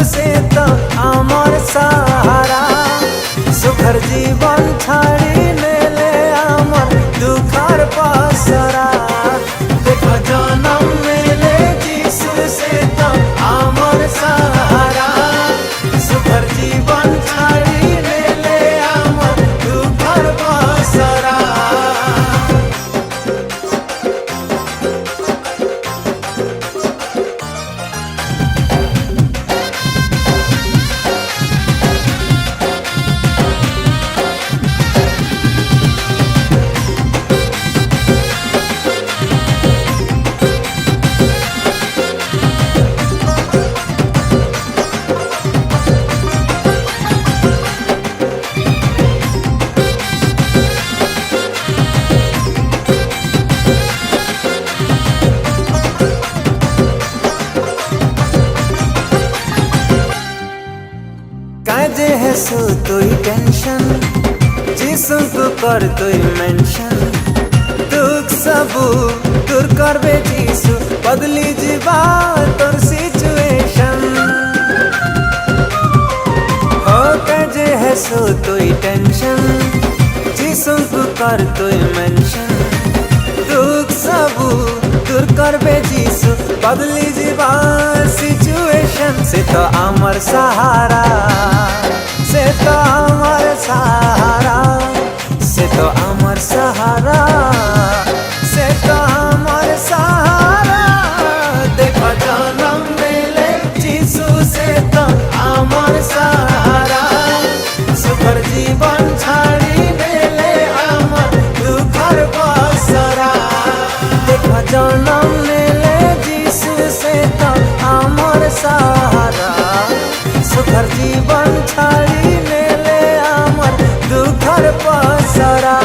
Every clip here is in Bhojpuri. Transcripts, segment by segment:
से तो आमर सहारा सुखर जीवन छाड़ी नेले आमर दुखर पसरा देखो जन्म मेले यीशु से तो आमर सहारा सुखर जीवन छाड़ी नेले आमर दुखर पसरा। काजे है सो तोई टेंशन जिसम को कर तोई मेंशन दुख सबू दूर करबे जीसु बदली जीवा तोर सिचुएशन हो काजे है सो तोई टेंशन जिसम को कर तोई मेंशन दुख सबू दूर करबे जीसु बदली जीवा सिचुएशन से तो आमर सहारा से तो आमर सहारा से तो आमर सहारा से तो आमर सहारा देखो जन्म मेले यीशु से तो आमर सहारा सुखर जीवन छाड़ी मेले आमर दुखर पसरा देखो जन्म मेले यीशु से तो आमर सहारा सुखर जीवन छाड़ी नेले आमर दुखर पसरा।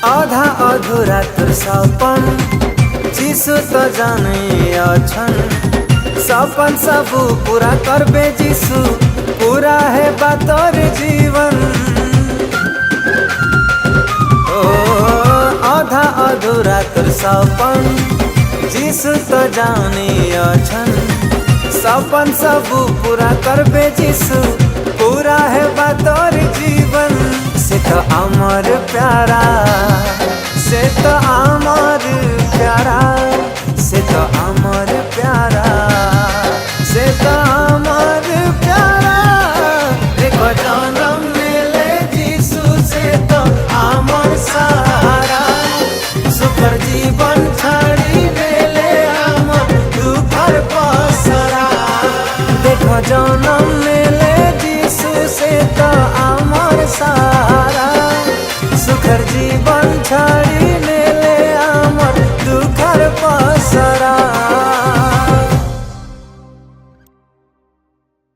आधा अधूरा तोर सपन जीसु तो जाने अछन सपन सबू पूरा करबे जीसु पूरा है बातोर जीवन ओ आधा अधूरा तोर सपन जीसु तो जाने अछन सपन सबू पूरा करबे जीसु पूरा है बातोर जीवन से तो अमर प्यारा से तो